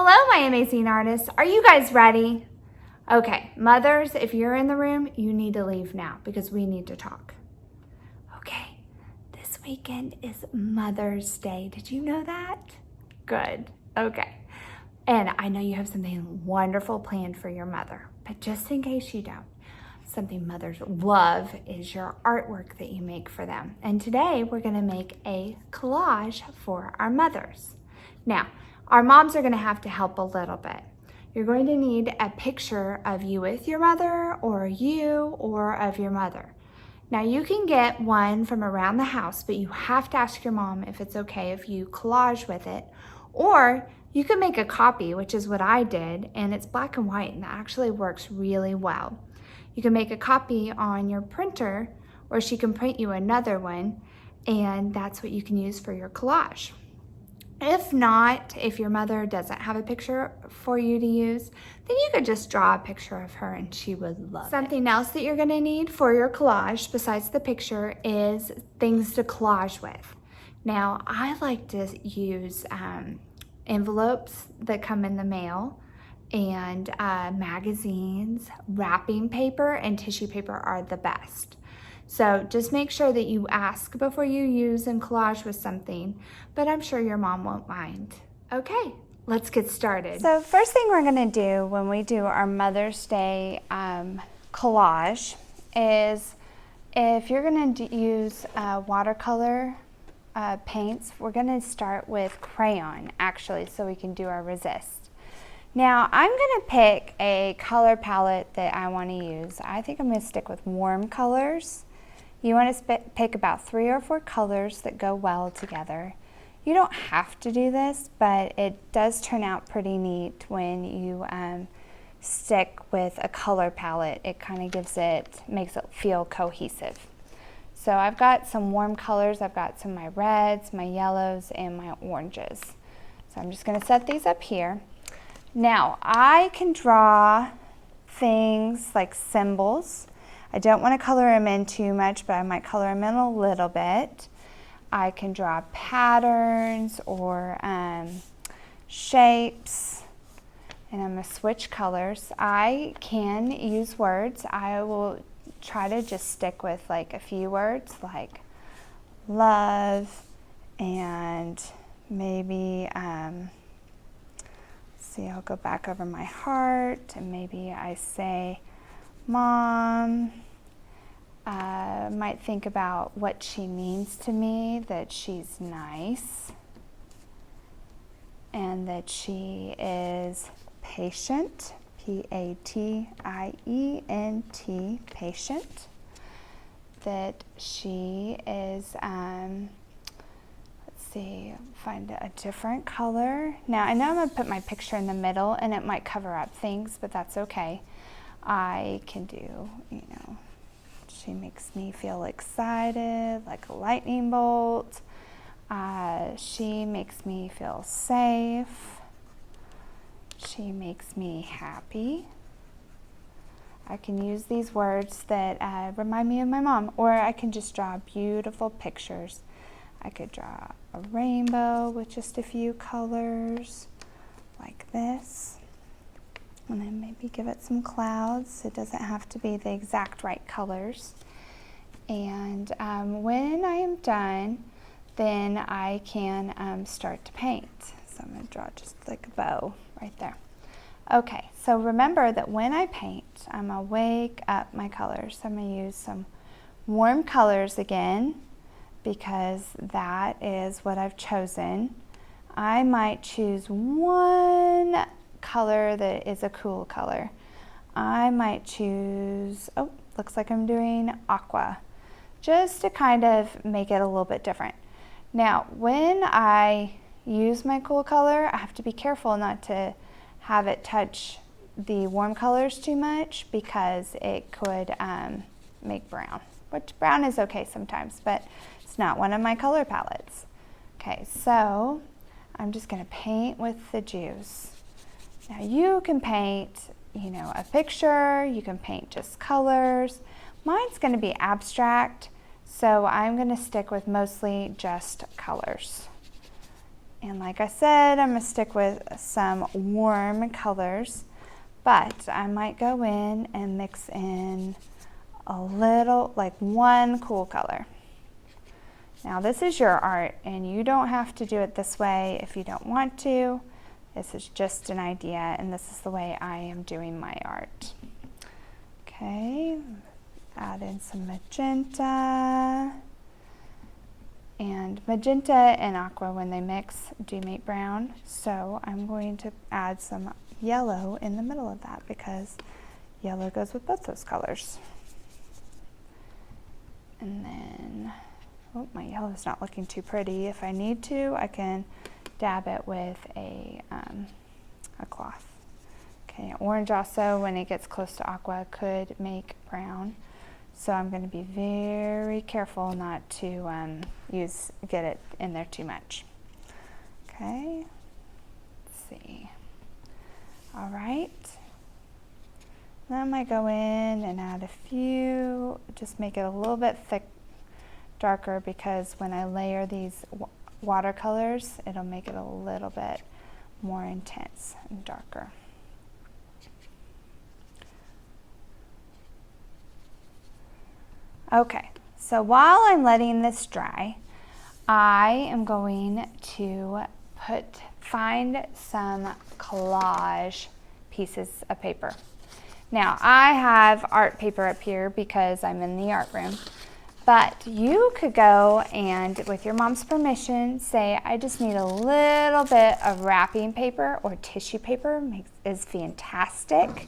Hello, my amazing artists. Are you guys ready? Okay, mothers, if you're in the room, you need to leave now because we need to talk. Okay, this weekend is Mother's Day. Did you know that? Good. Okay. And I know you have something wonderful planned for your mother, but just in case you don't, something mothers love is your artwork that you make for them. And today we're going to make a collage for our mothers. Now, our moms are going to have to help a little bit. You're going to need a picture of you with your mother or you or of your mother. Now you can get one from around the house, but you have to ask your mom if it's okay if you collage with it, or you can make a copy, which is what I did, and it's black and white and that actually works really well. You can make a copy on your printer, or she can print you another one, and that's what you can use for your collage. If not, if your mother doesn't have a picture for you to use, then you could just draw a picture of her and she would love it. Something else that you're gonna need for your collage besides the picture is things to collage with. Now, I like to use envelopes that come in the mail, and magazines, wrapping paper, and tissue paper are the best. So just make sure that you ask before you use and collage with something, but I'm sure your mom won't mind. Okay, let's get started. So first thing we're gonna do when we do our Mother's Day collage is, if you're gonna use watercolor paints, we're gonna start with crayon actually, so we can do our resist. Now I'm gonna pick a color palette that I wanna use. I think I'm gonna stick with warm colors. You want to pick about 3 or 4 colors that go well together. You don't have to do this, but it does turn out pretty neat when you stick with a color palette. It kind of makes it feel cohesive. So I've got some warm colors. I've got some of my reds, my yellows, and my oranges. So I'm just going to set these up here. Now I can draw things like symbols. I don't want to color them in too much, but I might color them in a little bit. I can draw patterns or shapes, and I'm going to switch colors. I can use words. I will try to just stick with like a few words like love, and maybe, see, I'll go back over my heart, and maybe I say Mom. Might think about what she means to me, that she's nice and that she is patient, P-A-T-I-E-N-T, patient, that she is, let's see, find a different color. Now I know I'm going to put my picture in the middle and it might cover up things, but that's okay. I can do, she makes me feel excited, like a lightning bolt. She makes me feel safe. She makes me happy. I can use these words that remind me of my mom, or I can just draw beautiful pictures. I could draw a rainbow with just a few colors, like this. And then maybe give it some clouds. It doesn't have to be the exact right colors. And when I am done, then I can start to paint. So I'm going to draw just like a bow right there. Okay, so remember that when I paint, I'm going to wake up my colors. So I'm going to use some warm colors again, because that is what I've chosen. I might choose one color that is a cool color. I might choose, oh, looks like I'm doing aqua, just to kind of make it a little bit different. Now, when I use my cool color, I have to be careful not to have it touch the warm colors too much, because it could make brown, which brown is okay sometimes, but it's not one of my color palettes. Okay, so I'm just going to paint with the juice. Now you can paint, a picture, you can paint just colors. Mine's going to be abstract, so I'm going to stick with mostly just colors. And like I said, I'm gonna stick with some warm colors, but I might go in and mix in a little, like one cool color. Now this is your art and you don't have to do it this way if you don't want to. This is just an idea and this is the way I am doing my art. Okay, add in some magenta. And magenta and aqua, when they mix, do make brown. So I'm going to add some yellow in the middle of that because yellow goes with both those colors. And then, oh, my yellow is not looking too pretty. If I need to, I can dab it with a cloth. Okay, orange also, when it gets close to aqua, could make brown. So I'm going to be very careful not to get it in there too much. Okay, let's see. All right. Then I might go in and add a few, just make it a little bit darker because when I layer these watercolors, it'll make it a little bit more intense and darker. Okay, so while I'm letting this dry, I am going to find some collage pieces of paper. Now, I have art paper up here because I'm in the art room, but you could go and, with your mom's permission, say, I just need a little bit of wrapping paper or tissue paper is fantastic.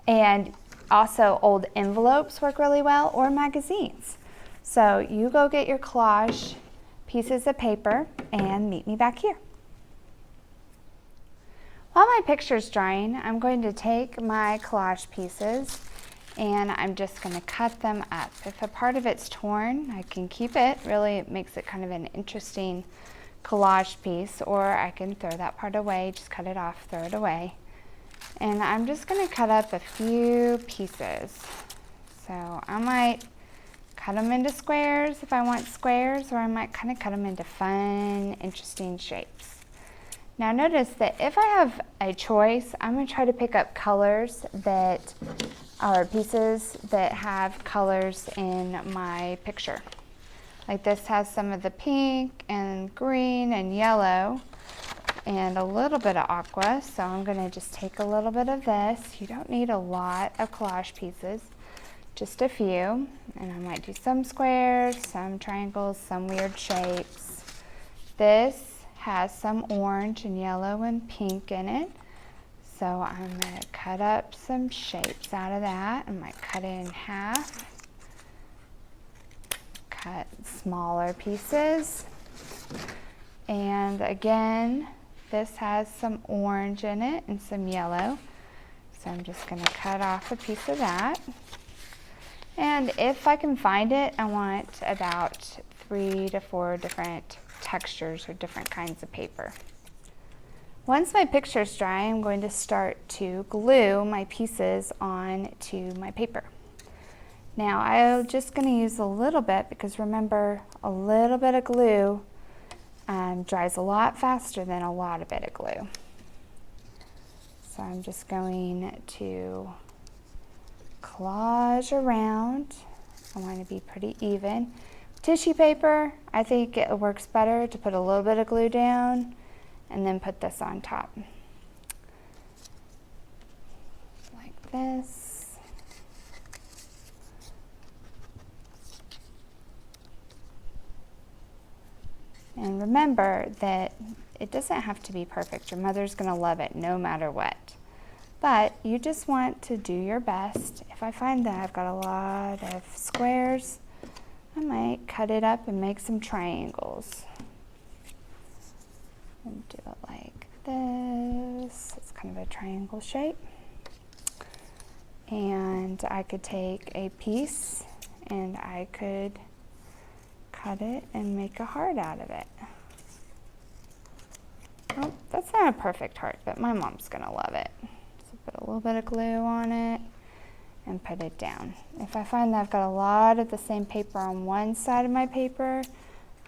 And also, old envelopes work really well, or magazines. So you go get your collage pieces of paper and meet me back here. While my picture's drying, I'm going to take my collage pieces and I'm just going to cut them up. If a part of it's torn, I can keep it. Really, it makes it kind of an interesting collage piece, or I can throw that part away, just cut it off, throw it away. And I'm just going to cut up a few pieces. So I might cut them into squares if I want squares, or I might kind of cut them into fun, interesting shapes. Now notice that if I have a choice, I'm going to try to pick up colors that are pieces that have colors in my picture. Like this has some of the pink and green and yellow and a little bit of aqua, so I'm going to just take a little bit of this. You don't need a lot of collage pieces, just a few, and I might do some squares, some triangles, some weird shapes. This has some orange and yellow and pink in it, so I'm going to cut up some shapes out of that. I might cut it in half, cut smaller pieces, and again, this has some orange in it and some yellow. So I'm just going to cut off a piece of that. And if I can find it, I want about 3 to 4 different textures or different kinds of paper. Once my picture's dry, I'm going to start to glue my pieces onto my paper. Now I'm just going to use a little bit because remember, a little bit of glue dries a lot faster than a lot of bit of glue. So I'm just going to collage around. I want to be pretty even. Tissue paper, I think it works better to put a little bit of glue down and then put this on top. Like this. And remember that it doesn't have to be perfect. Your mother's going to love it no matter what. But you just want to do your best. If I find that I've got a lot of squares, I might cut it up and make some triangles. And do it like this. It's kind of a triangle shape. And I could take a piece and I could cut it and make a heart out of it. Well, that's not a perfect heart, but my mom's gonna love it. So put a little bit of glue on it and put it down. If I find that I've got a lot of the same paper on one side of my paper,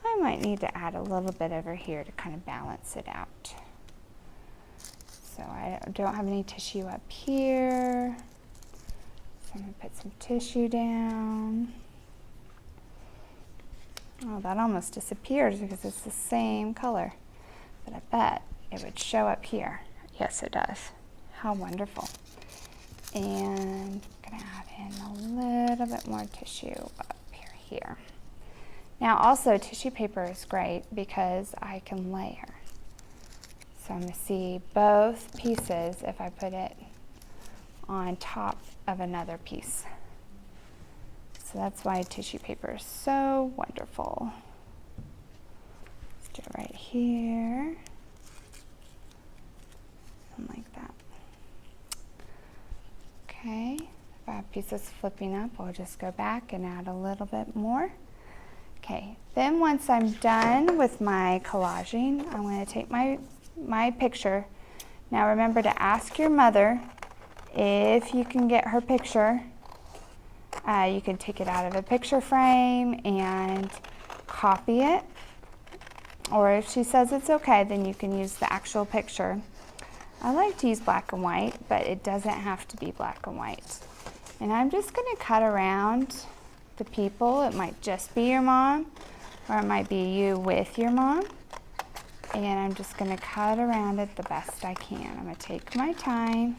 I I might need to add a little bit over here to kind of balance it out. So I don't have any tissue up here. So I'm going to put some tissue down. Oh, that almost disappears because it's the same color. But I bet it would show up here. Yes, it does. How wonderful. And I'm going to add in a little bit more tissue up here. Now also tissue paper is great because I can layer. So I'm going to see both pieces if I put it on top of another piece. So that's why tissue paper is so wonderful. Let's do it right here. And like that. Okay, if I have pieces flipping up, I'll just go back and add a little bit more. Okay, then once I'm done with my collaging, I'm going to take my picture. Now remember to ask your mother if you can get her picture. You can take it out of a picture frame and copy it. Or if she says it's okay, then you can use the actual picture. I like to use black and white, but it doesn't have to be black and white. And I'm just going to cut around the people. It might just be your mom, or it might be you with your mom. And I'm just going to cut around it the best I can. I'm going to take my time.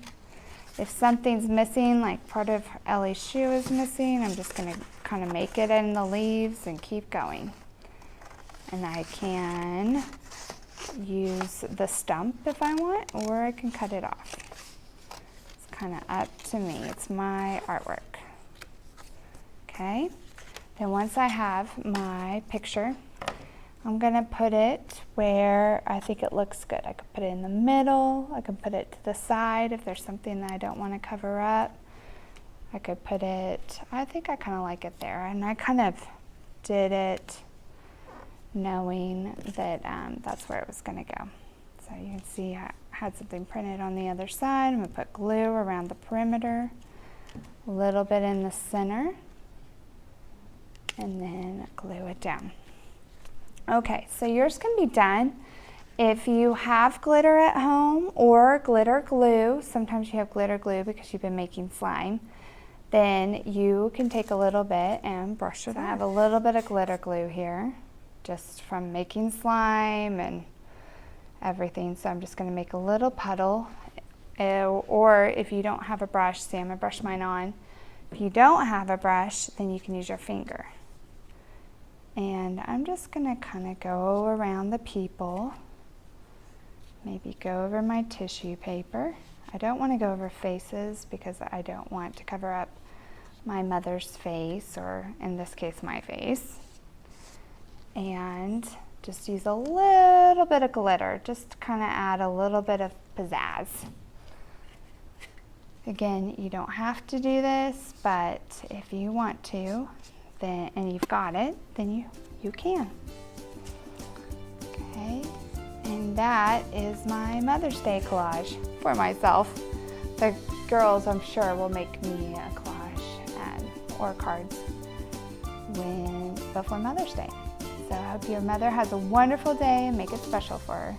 If something's missing, like part of Ellie's shoe is missing, I'm just going to kind of make it in the leaves and keep going. And I can use the stump if I want, or I can cut it off. It's kind of up to me. It's my artwork. Okay, then once I have my picture, I'm going to put it where I think it looks good. I could put it in the middle. I could put it to the side if there's something that I don't want to cover up. I could put it, I think I kind of like it there. And I kind of did it knowing that that's where it was going to go. So you can see I had something printed on the other side. I'm going to put glue around the perimeter, a little bit in the center, and then glue it down. Okay, so yours can be done. If you have glitter at home or glitter glue, sometimes you have glitter glue because you've been making slime, then you can take a little bit and brush it off. I have a little bit of glitter glue here, just from making slime and everything. So I'm just going to make a little puddle. Or if you don't have a brush, see, I'm going to brush mine on. If you don't have a brush, then you can use your finger. And I'm just going to kind of go around the people, maybe go over my tissue paper. I don't want to go over faces because I don't want to cover up my mother's face, or in this case, my face. And just use a little bit of glitter, just to kind of add a little bit of pizzazz. Again, you don't have to do this, but if you want to, then, and you've got it, then you can. Okay, and that is my Mother's Day collage for myself. The girls, I'm sure, will make me a collage or cards before Mother's Day. So I hope your mother has a wonderful day and make it special for her.